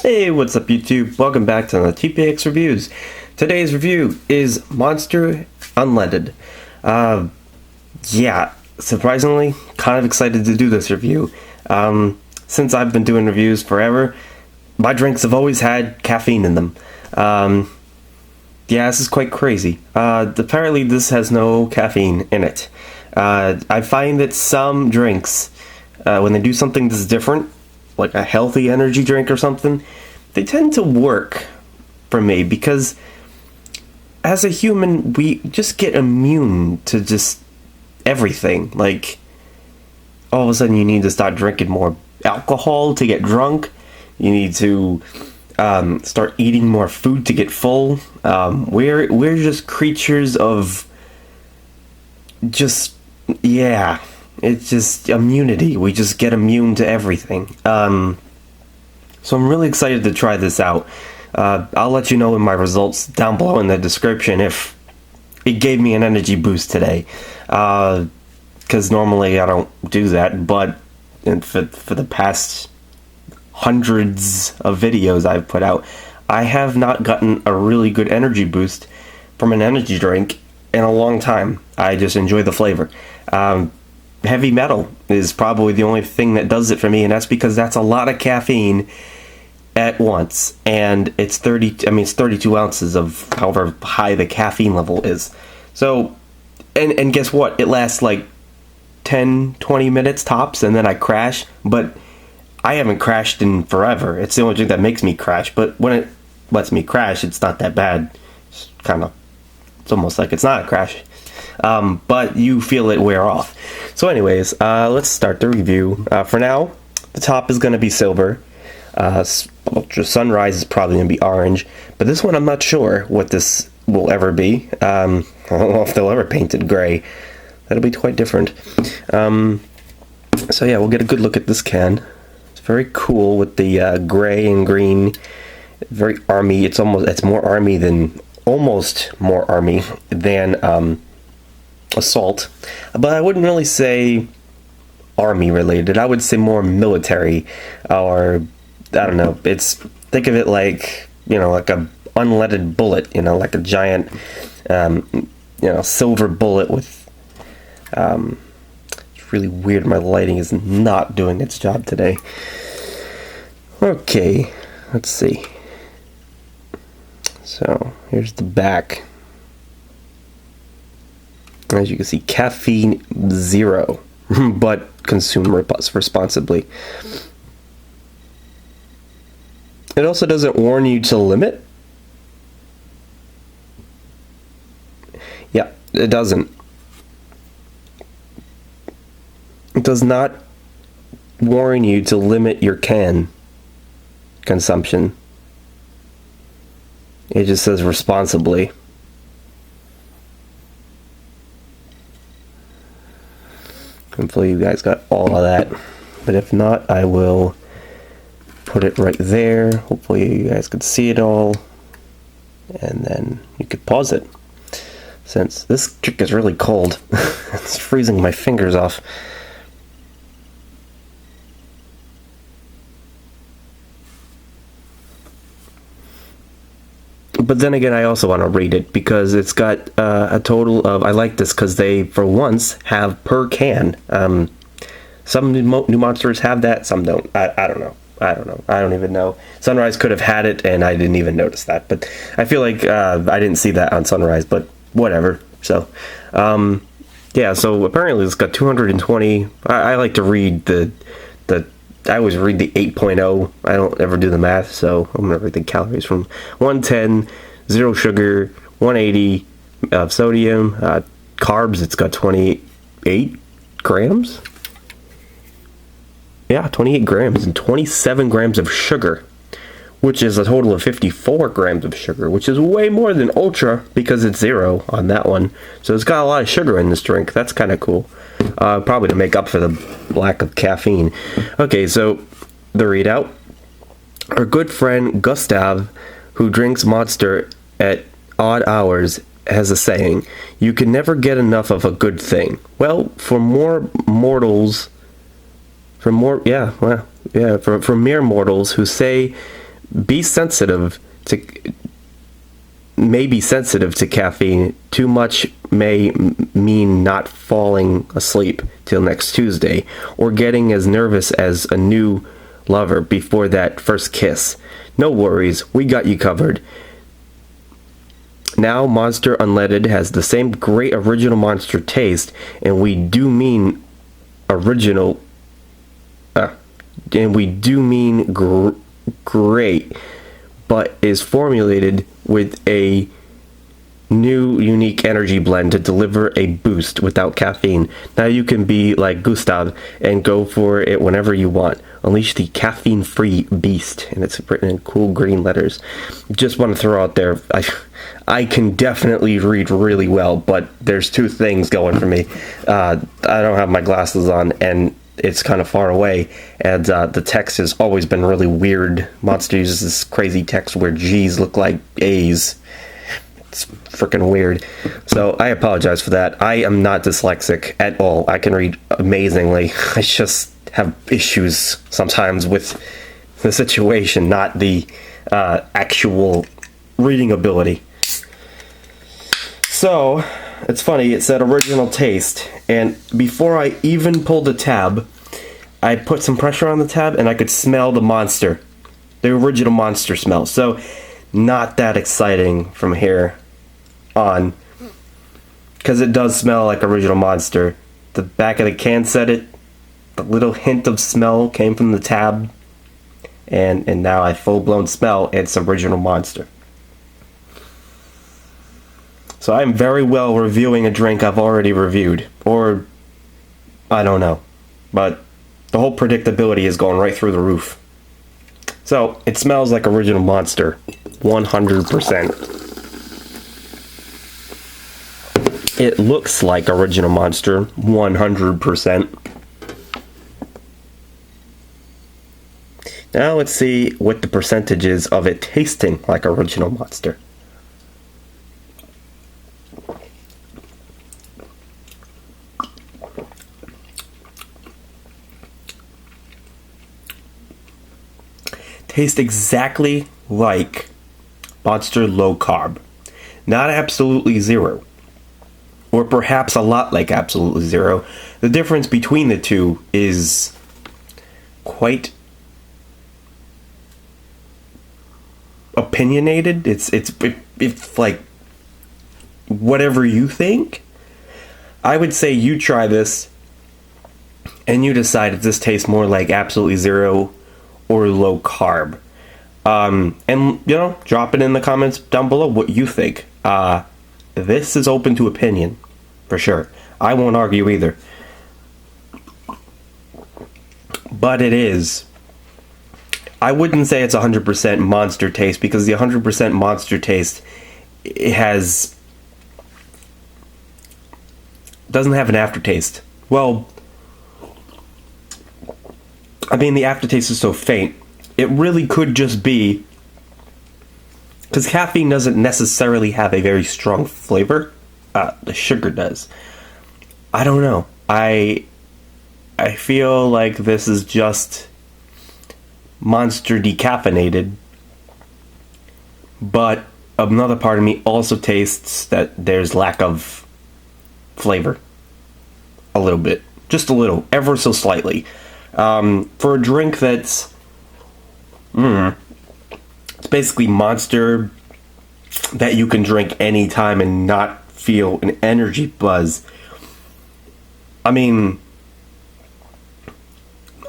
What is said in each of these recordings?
Hey, what's up YouTube? Welcome back to the TPX reviews. Today's review is Monster Unleaded. Yeah, surprisingly, kind of excited to do this review. Since I've been doing reviews forever, my drinks have always had caffeine in them. Yeah, this is quite crazy. Apparently this has no caffeine in it. I find that some drinks, when they do something that's different, like a healthy energy drink or something, they tend to work for me because as a human, we just get immune to just everything. Like, all of a sudden you need to start drinking more alcohol to get drunk. You need to start eating more food to get full. We're just creatures of just, yeah, it's just immunity. We just get immune to everything. So I'm really excited to try this out. I'll let you know in my results down below in the description if it gave me an energy boost today. Because normally I don't do that, but for the past hundreds of videos I've put out, I have not gotten a really good energy boost from an energy drink in a long time. I just enjoy the flavor. Heavy metal is probably the only thing that does it for me, and that's because that's a lot of caffeine at once, and it's 32 ounces of however high the caffeine level is. So, and guess what? It lasts like 10-20 minutes tops, and then I crash. But I haven't crashed in forever. It's the only drink that makes me crash. But when it lets me crash, it's not that bad. It's almost like it's not a crash. But you feel it wear off. So anyways, let's start the review. For now, the top is going to be silver. Ultra Sunrise is probably going to be orange. But this one, I'm not sure what this will ever be. I don't know if they'll ever paint it gray. That'll be quite different. So yeah, we'll get a good look at this can. It's very cool with the gray and green. Very army. It's more army than Assault, but I wouldn't really say army related. I would say more military, or I don't know. Think of it like, like a unleaded bullet, like a giant, silver bullet with. It's really weird. My lighting is not doing its job today. Okay, let's see. So here's the back. As you can see, caffeine 0, but consume responsibly. It also doesn't warn you to limit. Yeah, it doesn't. It does not warn you to limit your can consumption. It just says responsibly. Hopefully you guys got all of that, but if not, I will put it right there. Hopefully you guys could see it all, and then you could pause it, since this trick is really cold. It's freezing my fingers off. But then again, I also want to rate it because it's got a total of. I like this because they, for once, have per can. Some new monsters have that, some don't. I don't know. I don't even know. Sunrise could have had it, and I didn't even notice that. But I feel like I didn't see that on Sunrise. But whatever. So, yeah. So apparently, it's got 220. I like to read the. I always read the 8.0. I don't ever do the math, so I'm going to read the calories from 110, 0 sugar, 180 of sodium. Carbs, it's got 28 grams. Yeah, 28 grams and 27 grams of sugar, which is a total of 54 grams of sugar, which is way more than Ultra because it's 0 on that one. So it's got a lot of sugar in this drink. That's kind of cool. Probably to make up for the lack of caffeine. Okay, so the readout. Our good friend Gustav, who drinks Monster at odd hours, has a saying, "You can never get enough of a good thing." Well, for mere mortals who say be sensitive to caffeine. Too much may mean not falling asleep till next Tuesday, or getting as nervous as a new lover before that first kiss. No worries, we got you covered. Now Monster Unleaded has the same great original Monster taste, and we do mean original, great, but is formulated with a new unique energy blend to deliver a boost without caffeine. Now you can be like Gustav and go for it whenever you want. Unleash the caffeine-free beast, and it's written in cool green letters. Just want to throw out there, I can definitely read really well, but there's two things going for me. I don't have my glasses on, and it's kind of far away, and the text has always been really weird. Monster uses this crazy text where G's look like A's. It's freaking weird. So I apologize for that. I am not dyslexic at all. I can read amazingly. I just have issues sometimes with the situation, not the actual reading ability. So, it's funny, it said original taste, and before I even pulled the tab, I put some pressure on the tab and I could smell the monster. The original monster smell. So, not that exciting from here on, because it does smell like original monster. The back of the can said it. The little hint of smell came from the tab, and now I full-blown smell it's original monster. So I'm very well reviewing a drink I've already reviewed, or I don't know, but the whole predictability is going right through the roof. So it smells like original monster, 100%. It looks like original monster, 100%. Now let's see what the percentage is of it tasting like original monster. Tastes exactly like Monster Low Carb. Not absolutely zero. Or perhaps a lot like absolutely zero. The difference between the two is quite opinionated. It's like whatever you think. I would say you try this and you decide if this tastes more like absolutely zero or low carb. And you know, drop it in the comments down below what you think. This is open to opinion for sure. I won't argue either. But it is, I wouldn't say it's 100% monster taste, because the 100% monster taste, it doesn't have an aftertaste. Well, I mean, the aftertaste is so faint. It really could just be because caffeine doesn't necessarily have a very strong flavor. The sugar does. I don't know. I feel like this is just Monster decaffeinated, but another part of me also tastes that there's lack of flavor. A little bit. Just a little. Ever so slightly. For a drink that's it's basically Monster that you can drink anytime and not feel an energy buzz. I mean,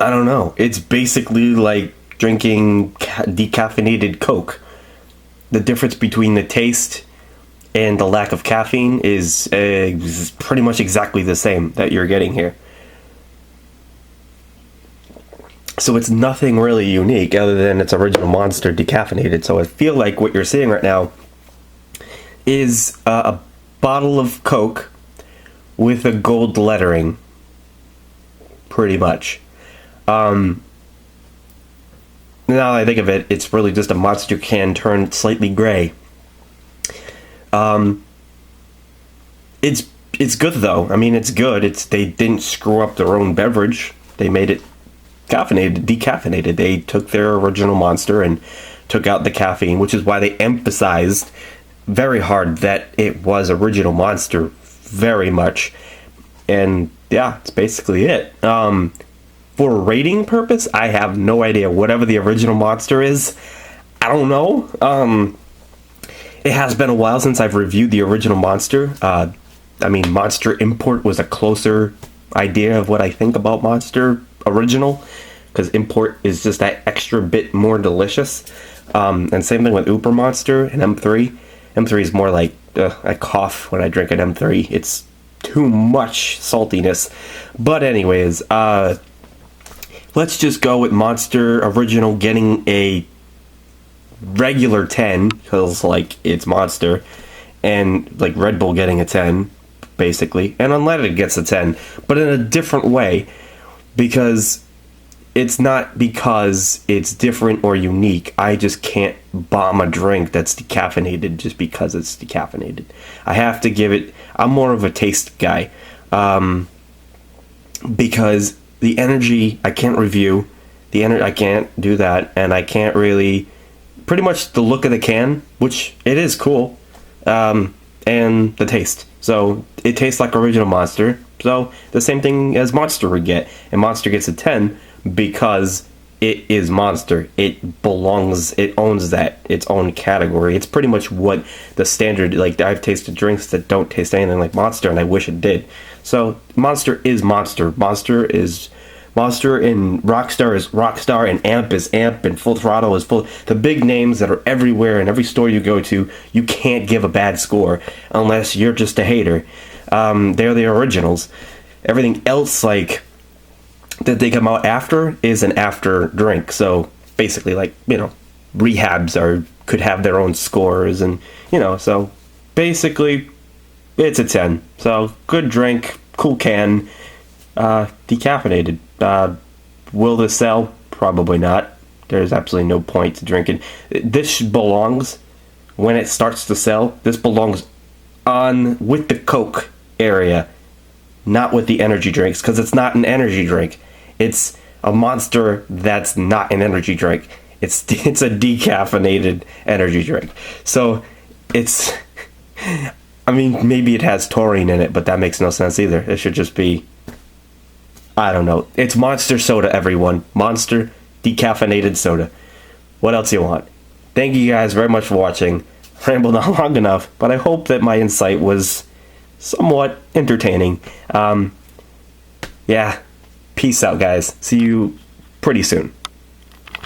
I don't know. It's basically like drinking decaffeinated Coke. The difference between the taste and the lack of caffeine is pretty much exactly the same that you're getting here. So it's nothing really unique other than its original Monster decaffeinated. So I feel like what you're seeing right now is a bottle of Coke with a gold lettering. Pretty much. Now that I think of it, it's really just a Monster can turned slightly gray. It's good though. I mean, it's good. They didn't screw up their own beverage. They made it decaffeinated. They took their original Monster and took out the caffeine, which is why they emphasized very hard that it was original Monster, very much. And yeah, that's basically it. For a rating purpose, I have no idea. Whatever the original Monster is, I don't know. It has been a while since I've reviewed the original Monster. I mean, Monster Import was a closer idea of what I think about Monster Original, because Import is just that extra bit more delicious. And same thing with Uber Monster and M3. M3 is more like, I cough when I drink an M3. It's too much saltiness. But anyways, let's just go with Monster Original getting a regular 10, because, like, it's Monster, and, like, Red Bull getting a 10, basically, and Unleaded gets a 10, but in a different way, because it's not because it's different or unique. I just can't bomb a drink that's decaffeinated just because it's decaffeinated. I have to give it... I'm more of a taste guy, because the energy, I can't review. I can't do that, and I can't really... Pretty much the look of the can, which it is cool, and the taste. So it tastes like original Monster. So the same thing as Monster would get, and Monster gets a 10 because it is Monster. It belongs. It owns that its own category. It's pretty much what the standard. Like, I've tasted drinks that don't taste anything like Monster, and I wish it did. So Monster is Monster. Monster is Monster, and Rockstar is Rockstar, and Amp is Amp, and Full Throttle is Full. The big names that are everywhere in every store you go to, you can't give a bad score unless you're just a hater. They're the originals. Everything else, like, that they come out after is an after drink. So basically, like, you know, rehabs could have their own scores, and, you know, so basically it's a 10. So good drink, cool can, decaffeinated. Will this sell? Probably not. There's absolutely no point to drinking. This belongs, when it starts to sell, this belongs on with the Coke area, not with the energy drinks, because it's not an energy drink. It's a Monster that's not an energy drink. It's a decaffeinated energy drink. So it's, I mean, maybe it has taurine in it, but that makes no sense either. It should just be, I don't know. It's Monster soda, everyone. Monster decaffeinated soda. What else you want? Thank you guys very much for watching. Rambled on long enough, but I hope that my insight was somewhat entertaining. Yeah. Peace out, guys. See you pretty soon.